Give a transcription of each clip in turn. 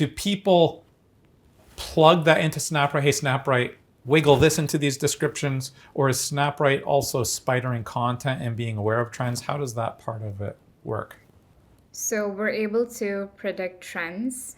do people plug that into Snapwrite? Hey, Snapwrite, wiggle this into these descriptions, or is Snapwrite also spidering content and being aware of trends? How does that part of it work? So we're able to predict trends.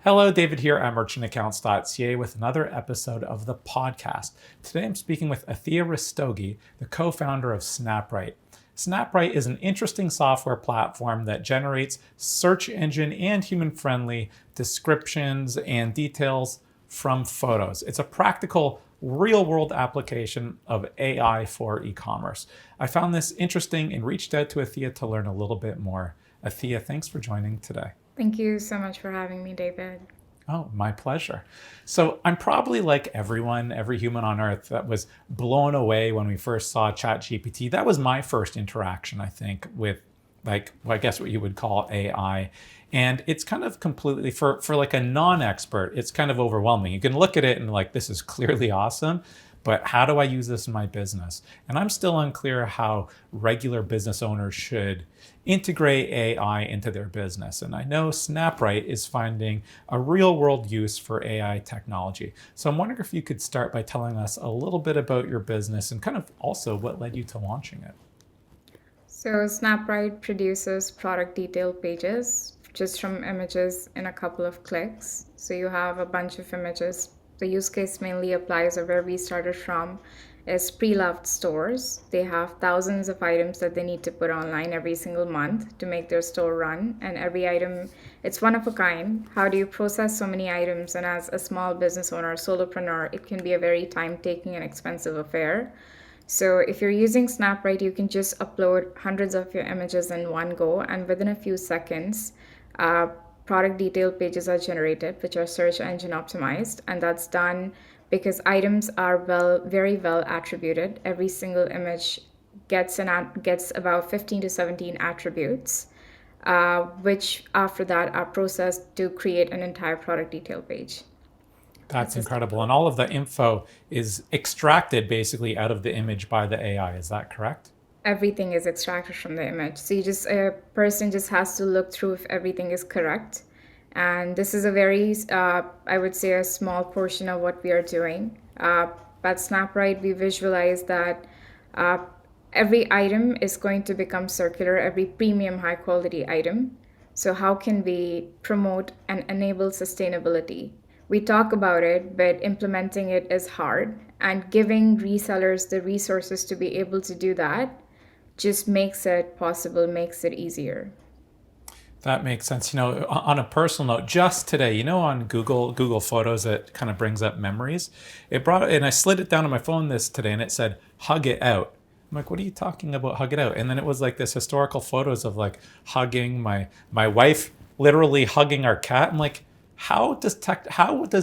Hello, David here at merchantaccounts.ca with another episode of the podcast. Today I'm speaking with Athea Rastogi, the co-founder of Snapwrite. Snapwrite is an interesting software platform that generates search engine and human-friendly descriptions and details from photos. It's a practical, real-world application of AI for e-commerce. I found this interesting and reached out to Athea to learn a little bit more. Athea, thanks for joining today. Thank you so much for having me, David. Oh, my pleasure. So I'm probably like everyone, every human on earth that was blown away when we first saw ChatGPT. That was my first interaction, I think, with I guess what you would call AI. And it's kind of completely, for like a non-expert, it's kind of overwhelming. You can look at it and like, this is clearly awesome, but how do I use this in my business? And I'm still unclear how regular business owners should integrate AI into their business. And I know Snapwrite is finding a real world use for AI technology. So I'm wondering if you could start by telling us a little bit about your business and kind of also what led you to launching it. So Snapwrite produces product detail pages just from images in a couple of clicks. So you have a bunch of images. The use case mainly applies, or where we started from is pre-loved stores. They have thousands of items that they need to put online every single month to make their store run. And every item, it's one of a kind. How do you process so many items? And as a small business owner, solopreneur, it can be a very time-taking and expensive affair. So if you're using Snapwrite, you can just upload hundreds of your images in one go, and within a few seconds, uh, product detail pages are generated, which are search engine optimized, and that's done because items are very well attributed. Every single image gets about 15 to 17 attributes, which after that are processed to create an entire product detail page. That's It's a incredible. And all of the info is extracted basically out of the image by the AI. Is that correct? Everything is extracted from the image. So you just a person just has to look through if everything is correct. And this is a very, I would say, a small portion of what we are doing. At Snapwrite, we visualize that uh, every item is going to become circular, every premium high quality item. So how can we promote and enable sustainability? We talk about it, but implementing it is hard. And giving resellers the resources to be able to do that just makes it possible, makes it easier. That makes sense. On a personal note, just today, on Google Photos, it kind of brings up memories. And I slid it down on my phone this today, and it said, "Hug it out." I'm like, "What are you talking about? Hug it out?" And then it was like this historical photos of like hugging my wife, literally hugging our cat. I'm like, how does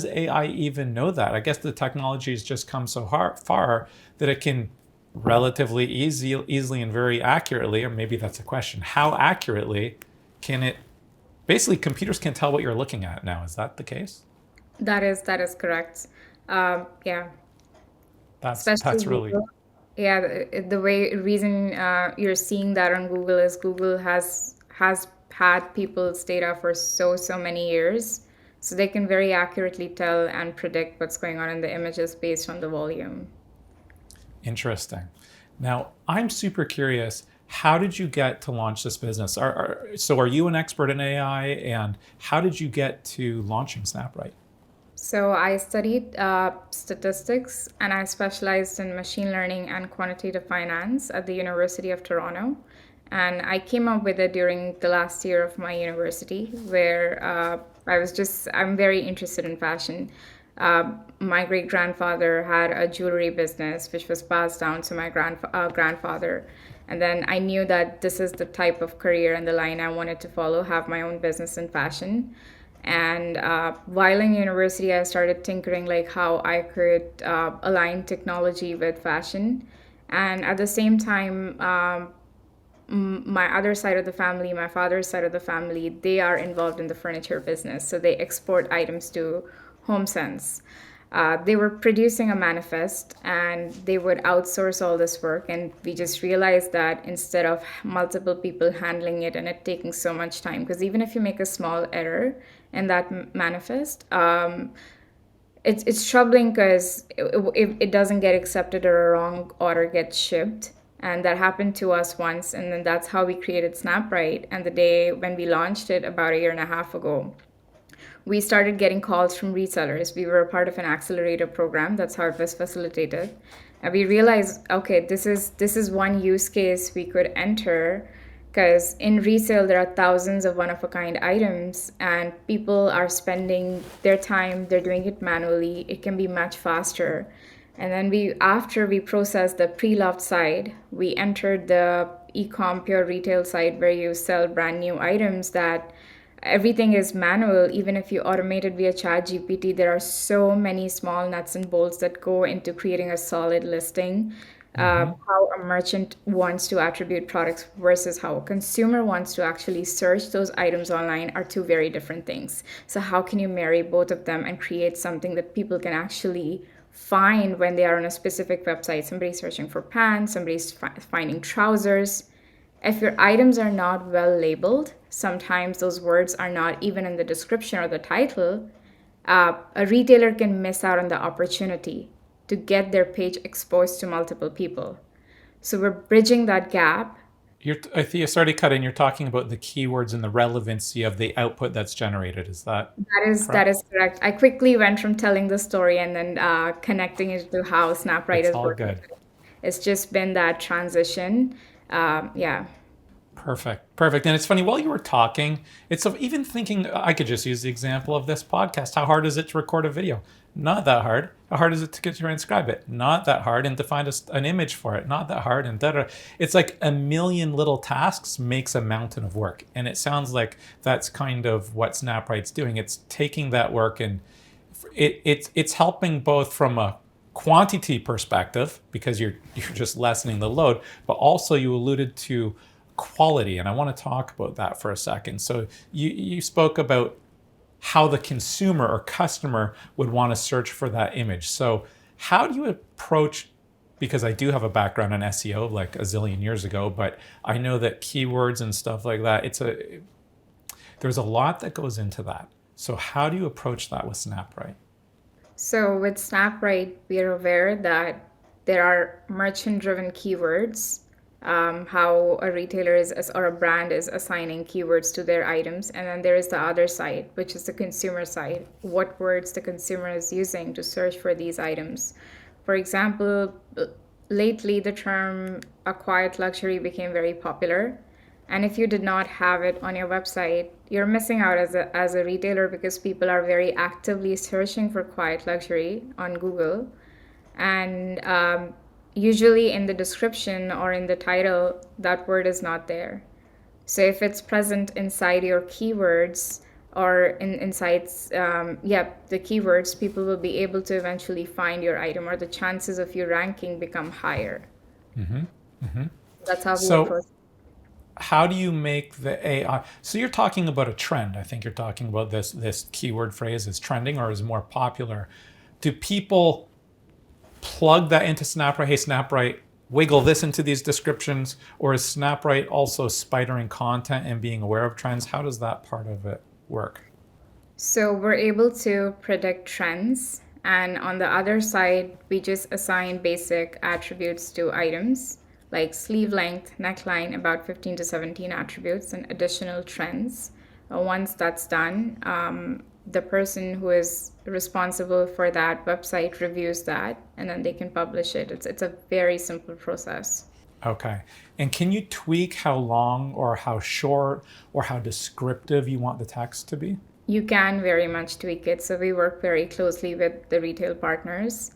AI even know that? I guess the technology has just come so far that it can relatively easily and very accurately, or maybe that's a question. How accurately can it? Basically, computers can tell what you're looking at now. Is that the case? That is correct. Yeah, That's especially really Google. Yeah, the way reason you're seeing that on Google is Google has had people's data for so many years, so they can very accurately tell and predict what's going on in the images based on the volume. interesting. Now, I'm super curious. How did you get to launch this business? So, are you an expert in AI, and how did you get to launching Snapwrite? So I studied statistics and I specialized in machine learning and quantitative finance at the University of Toronto. And I came up with it during the last year of my university, where I'm very interested in fashion. My great grandfather had a jewelry business, which was passed down to my grandfather. And then I knew that this is the type of career and the line I wanted to follow, have my own business in fashion. And while in university, I started tinkering like how I could align technology with fashion. And at the same time, my other side of the family, my father's side of the family, they are involved in the furniture business. So they export items to HomeSense. They were producing a manifest and they would outsource all this work. And we just realized that instead of multiple people handling it and it taking so much time, because even if you make a small error in that manifest, it's troubling because it doesn't get accepted or a wrong order gets shipped. And that happened to us once. And then that's how we created Snapwrite. And the day when we launched it about a year and a half ago, we started getting calls from resellers. We were a part of an accelerator program. That's how it was facilitated. And we realized, okay, this is one use case we could enter because in resale there are thousands of one of a kind items and people are spending their time, they're doing it manually. It can be much faster. And then after we processed the pre-loved side, we entered the e-com pure retail side where you sell brand new items that everything is manual. Even if you automate it via chat gpt, there are so many small nuts and bolts that go into creating a solid listing. Hmm. How a merchant wants to attribute products versus how a consumer wants to actually search those items online are two very different things. So how can you marry both of them and create something that people can actually find when they are on a specific website? Somebody's searching for pants, somebody's finding trousers. If your items are not well labeled, sometimes those words are not even in the description or the title, a retailer can miss out on the opportunity to get their page exposed to multiple people. So we're bridging that gap. I think you started cutting. You're talking about the keywords and the relevancy of the output that's generated. Is that That correct? is correct. I quickly went from telling the story and then connecting it to how Snapwrite It's is all working. good. It's just been that transition. Yeah. Perfect. Perfect. And it's funny, while you were talking, it's of even thinking, I could just use the example of this podcast. How hard is it to record a video? Not that hard. How hard is it to get to transcribe it? Not that hard. And to find an image for it? Not that hard. And da. It's like a million little tasks makes a mountain of work. And it sounds like that's kind of what Snapwrite's doing. It's taking that work and it's helping both from a quantity perspective because you're just lessening the load, but also you alluded to quality, and I want to talk about that for a second. So you spoke about how the consumer or customer would want to search for that image. So how do you approach, because I do have a background in SEO like a zillion years ago, but I know that keywords and stuff like that, there's a lot that goes into that. So how do you approach that with Snapwrite? So with Snapwrite, we are aware that there are merchant-driven keywords, how a retailer or a brand is assigning keywords to their items, and then there is the other side, which is the consumer side. What words the consumer is using to search for these items. For example, lately the term "a quiet luxury" became very popular. And if you did not have it on your website, you're missing out as a retailer because people are very actively searching for quiet luxury on Google. And usually in the description or in the title, that word is not there. So if it's present inside your keywords or inside, the keywords, people will be able to eventually find your item or the chances of you ranking become higher. That's how we So approach. how do you make the AI? So you're talking about a trend. I think you're talking about this keyword phrase is trending or is more popular. Do people plug that into Snapwrite? Hey, Snapwrite, wiggle this into these descriptions, or is Snapwrite also spidering content and being aware of trends? How does that part of it work? So we're able to predict trends. And on the other side, we just assign basic attributes to items like sleeve length, neckline, about 15 to 17 attributes, and additional trends. Once that's done, the person who is responsible for that website reviews that and then they can publish it. It's a very simple process. Okay. And can you tweak how long or how short or how descriptive you want the text to be? You can very much tweak it. So we work very closely with the retail partners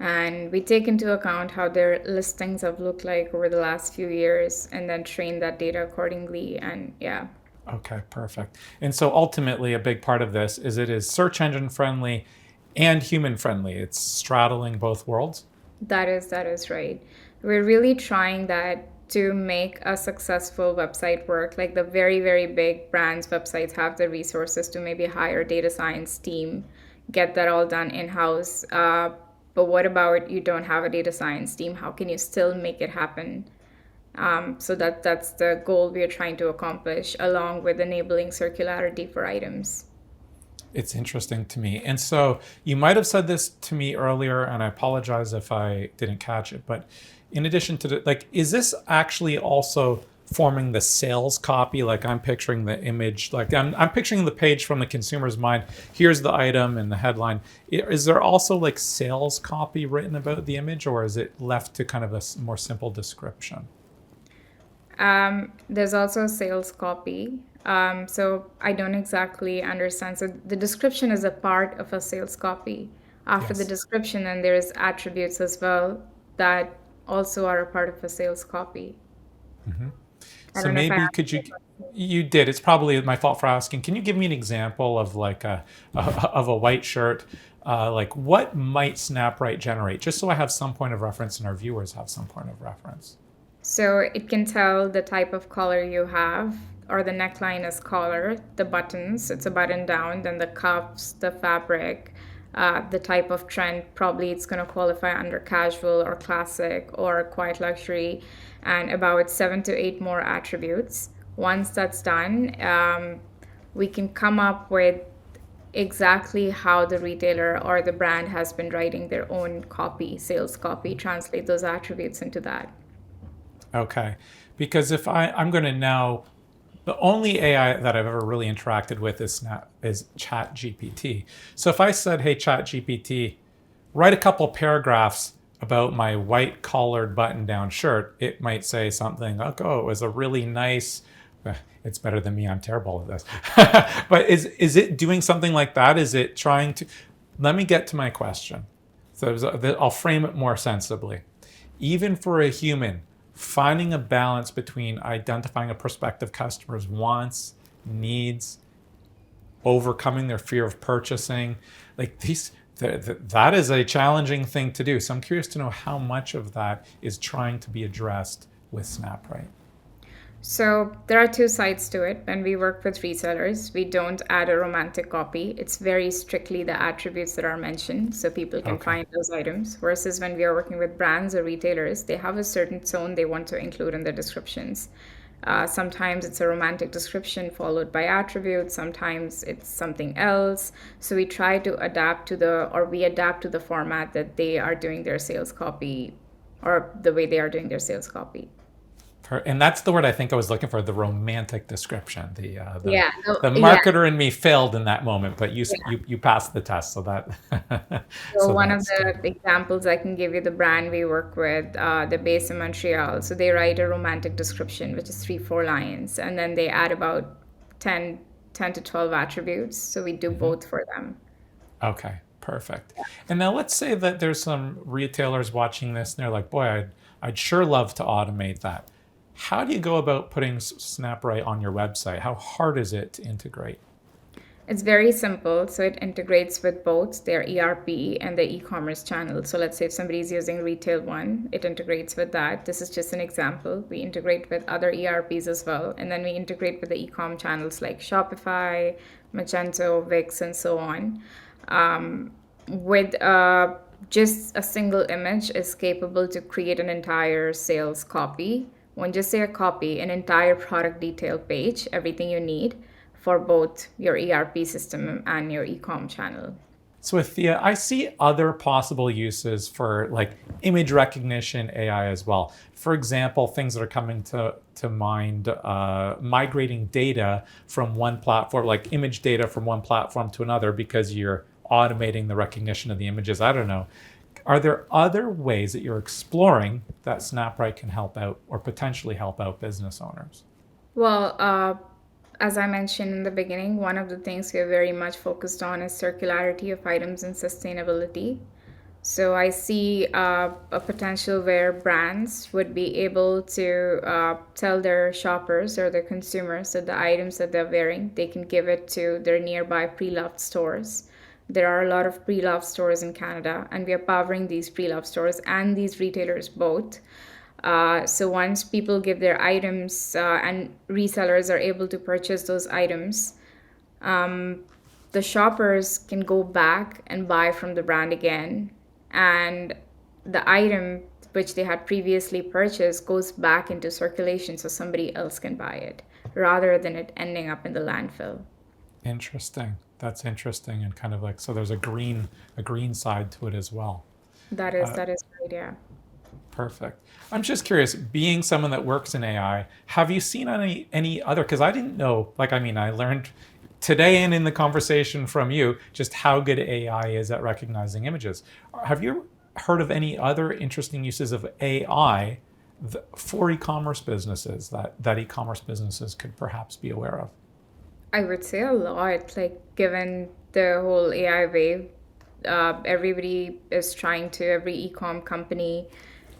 and we take into account how their listings have looked like over the last few years and then train that data accordingly. And yeah, Okay, perfect. And so ultimately, a big part of this is it is search engine friendly and human friendly. It's straddling both worlds. that is right. We're really trying that to make a successful website work. Like the very, very big brands websites have the resources to maybe hire a data science team, get that all done in-house. But what about you don't have a data science team? How can you still make it happen? So that's the goal we are trying to accomplish, along with enabling circularity for items. It's interesting to me. And so you might have said this to me earlier, and I apologize if I didn't catch it. But in addition to the, like, is this actually also forming the sales copy? Like, I'm picturing the image, like I'm picturing the page from the consumer's mind. Here's the item and the headline. Is there also like sales copy written about the image, or is it left to kind of a more simple description? There's also a sales copy. So I don't exactly understand. So the description is a part of a sales copy. After the Yes. description, then there's attributes as well that also are a part of a sales copy. I So don't know if I maybe answered could you, your question. you did. It's probably my fault for asking. Can you give me an example of like of a white shirt? Like what might SnapWrite generate? Just so I have some point of reference and our viewers have some point of reference. So it can tell the type of collar you have, or the neckline is collar, the buttons, it's a button down, then the cuffs, the fabric, the type of trend, probably it's going to qualify under casual or classic or quiet luxury, and about 7 to 8 more attributes. Once that's done, we can come up with exactly how the retailer or the brand has been writing their own copy, sales copy, translate those attributes into that. Okay. Because if I'm going to now, the only AI that I've ever really interacted with is Chat GPT. So if I said, hey, Chat GPT, write a couple paragraphs about my white collared button down shirt, it might say something like, oh, it was a really nice, it's better than me, I'm terrible at this. But is it doing something like that? Is it trying to, let me get to my question. So I'll frame it more sensibly. Even for a human, finding a balance between identifying a prospective customer's wants, needs, overcoming their fear of purchasing, like that is a challenging thing to do. So I'm curious to know how much of that is trying to be addressed with SnapWrite. So there are two sides to it. When we work with resellers, we don't add a romantic copy. It's very strictly the attributes that are mentioned so people can Okay. find those items. Versus when we are working with brands or retailers, they have a certain tone they want to include in the descriptions. Sometimes it's a romantic description followed by attributes. Sometimes it's something else. So we try to adapt to we adapt to the format that they are doing their sales copy, or the way they are doing their sales copy. And that's the word I think I was looking for, the romantic description. Yeah, no, The yeah. marketer in me failed in that moment, but you passed the test, so So so one of that's the good. examples I can give you, the brand we work with, they're based in Montreal. So they write a romantic description, which is 3, 4 lines, and then they add about 10, 10 to 12 attributes. So we do both for them. Okay, perfect. And now let's say that there's some retailers watching this and they're like, boy, I'd sure love to automate that. How do you go about putting SnapWrite on your website? How hard is it to integrate? It's very simple. So it integrates with both their ERP and the e-commerce channel. So let's say if somebody's using retail one, it integrates with that. This is just an example. We integrate with other ERPs as well. And then we integrate with the e-com channels like Shopify, Magento, Wix, and so on. With just a single image is capable to create an entire sales copy. When just say a copy, an entire product detail page, everything you need for both your ERP system and your e-com channel. So with I see other possible uses for like image recognition AI as well. For example, things that are coming to mind, migrating data from one platform, like image data from one platform to another, because you're automating the recognition of the images. I don't know. Are there other ways that you're exploring that SnapWrite can help out or potentially help out business owners? Well, as I mentioned in the beginning, one of the things we are very much focused on is circularity of items and sustainability. So I see a potential where brands would be able to tell their shoppers or their consumers that the items that they're wearing, they can give it to their nearby pre-loved stores. There are a lot of pre-loved stores in Canada, and we are powering these pre-loved stores and these retailers both. So once people give their items and resellers are able to purchase those items, the shoppers can go back and buy from the brand again, and the item which they had previously purchased goes back into circulation so somebody else can buy it rather than it ending up in the landfill. Interesting. That's interesting, and kind of like, so there's a green side to it as well. That is right, yeah. Perfect. I'm just curious, being someone that works in AI, have you seen any other? Because I didn't know. Like, I mean, I learned today and in the conversation from you just how good AI is at recognizing images. Have you heard of any other interesting uses of AI for e-commerce businesses that e-commerce businesses could perhaps be aware of? I would say a lot, like given the whole AI wave, everybody is trying to, every e-com company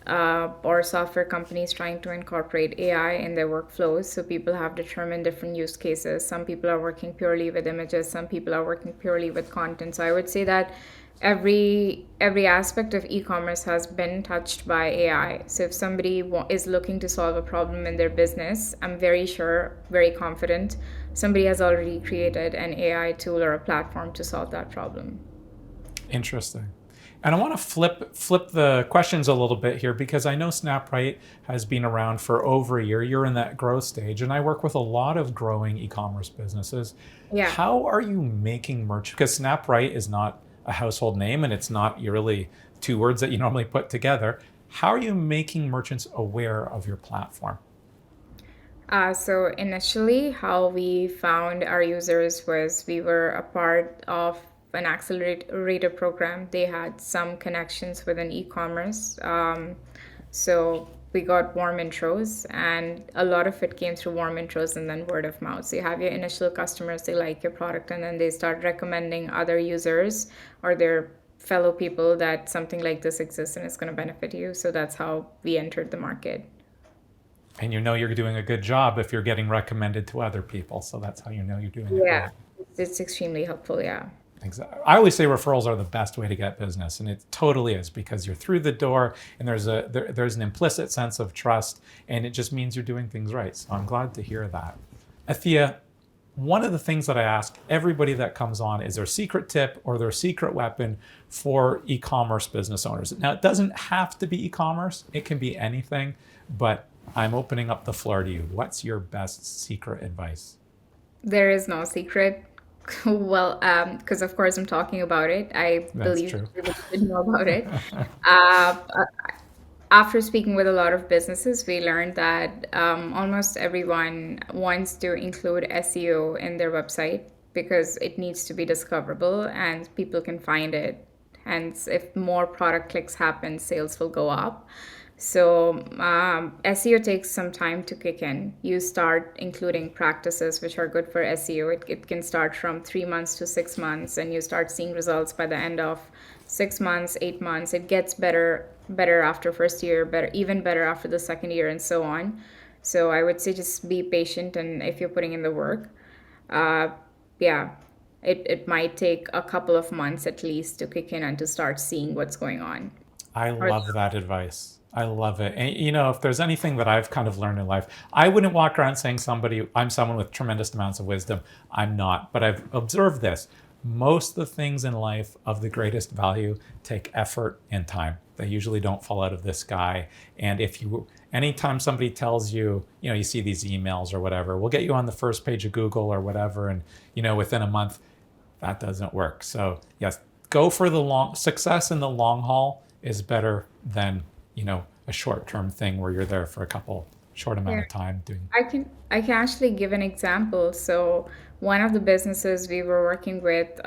or software companies trying to incorporate AI in their workflows. So people have determined different use cases. Some people are working purely with images, some people are working purely with content. So I would say that every aspect of e-commerce has been touched by AI. So if somebody is looking to solve a problem in their business, I'm very sure, very confident, somebody has already created an AI tool or a platform to solve that problem. Interesting. And I want to flip the questions a little bit here because I know Snapwrite has been around for over a year. You're in that growth stage, and I work with a lot of growing e-commerce businesses. Yeah. How are you making merch? Because Snapwrite is not a household name, and it's not really two words that you normally put together. How are you making merchants aware of your platform? So initially, how we found our users was we were a part of an accelerator program. They had some connections with an e-commerce. So we got warm intros, and a lot of it came through warm intros and then word of mouth. So you have your initial customers, they like your product, and then they start recommending other users or their fellow people that something like this exists and it's going to benefit you. So that's how we entered the market. And you know you're doing a good job if you're getting recommended to other people. So that's how you know you're doing it Yeah, right. it's extremely helpful. Yeah. Exactly. I always say referrals are the best way to get business, and it totally is because you're through the door, and there's an implicit sense of trust, and it just means you're doing things right. So I'm glad to hear that. Athea, one of the things that I ask everybody that comes on is their secret tip or their secret weapon for e-commerce business owners. Now, it doesn't have to be e-commerce; it can be anything. But I'm opening up the floor to you. What's your best secret advice? There is no secret. Well, because of course I'm talking about it. I That's believe true. everybody should know about it. Uh, After speaking with a lot of businesses, we learned that almost everyone wants to include SEO in their website because it needs to be discoverable and people can find it. Hence, if more product clicks happen, sales will go up. So, SEO takes some time to kick in. You start including practices which are good for SEO. It can start from 3 months to 6 months, and you start seeing results by the end of 6 months, 8 months. It gets better after first year, better even better after the second year, and so on. So I would say just be patient, and if you're putting in the work, uh, yeah, it might take a couple of months at least to kick in and to start seeing what's going on. I Or love that advice. I love it. And you know, if there's anything that I've kind of learned in life, I wouldn't walk around saying I'm someone with tremendous amounts of wisdom. I'm not. But I've observed this. Most of the things in life of the greatest value take effort and time. They usually don't fall out of the sky. And if you anytime somebody tells you, you know, you see these emails or whatever, we'll get you on the first page of Google or whatever, and you know, within a month, that doesn't work. So yes, go for the long success in the long haul is better than, you know, a short-term thing where you're there for a couple short amount yeah, of time doing. I can actually give an example. So one of the businesses we were working with,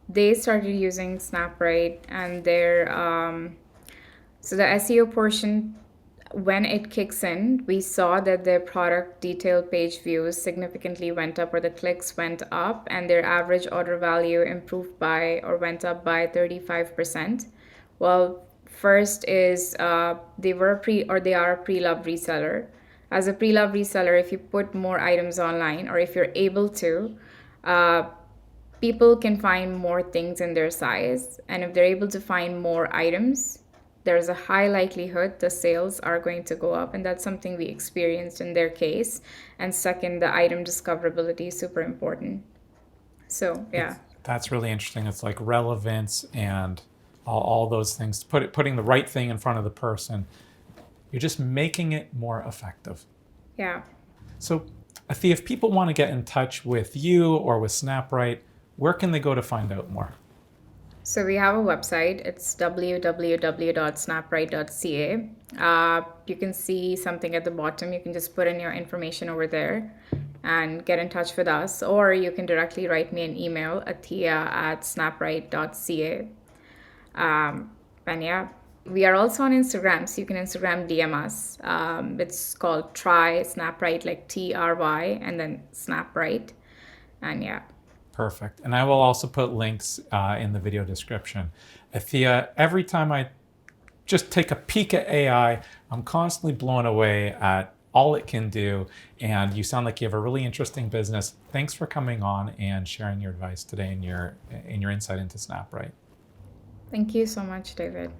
they started using Snapwrite, and their so the SEO portion, when it kicks in, we saw that their product detail page views significantly went up, or the clicks went up, and their average order value improved by or went up by 35%. Well, first is they were a pre or they are a pre-loved reseller. As a pre-loved reseller, if you put more items online, or if you're able to, uh, people can find more things in their size, and if they're able to find more items, there's a high likelihood the sales are going to go up, and that's something we experienced in their case. And second, the item discoverability is super important. So yeah. It's That's really interesting. It's like relevance and all those things. Putting the right thing in front of the person. You're just making it more effective. Yeah. So, Athea, if people want to get in touch with you or with Snapwrite, where can they go to find out more? So we have a website. It's www.snapwrite.ca. You can see something at the bottom. You can just put in your information over there and get in touch with us. Or you can directly write me an email, athea@snapwrite.ca. And yeah, we are also on Instagram. So you can Instagram DM us. It's called Try Snapwrite, like TRY, and then Snapwrite. And yeah. Perfect. And I will also put links in the video description. Athea, every time I just take a peek at AI, I'm constantly blown away at all it can do. And you sound like you have a really interesting business. Thanks for coming on and sharing your advice today and your insight into Snapwrite. Thank you so much, David.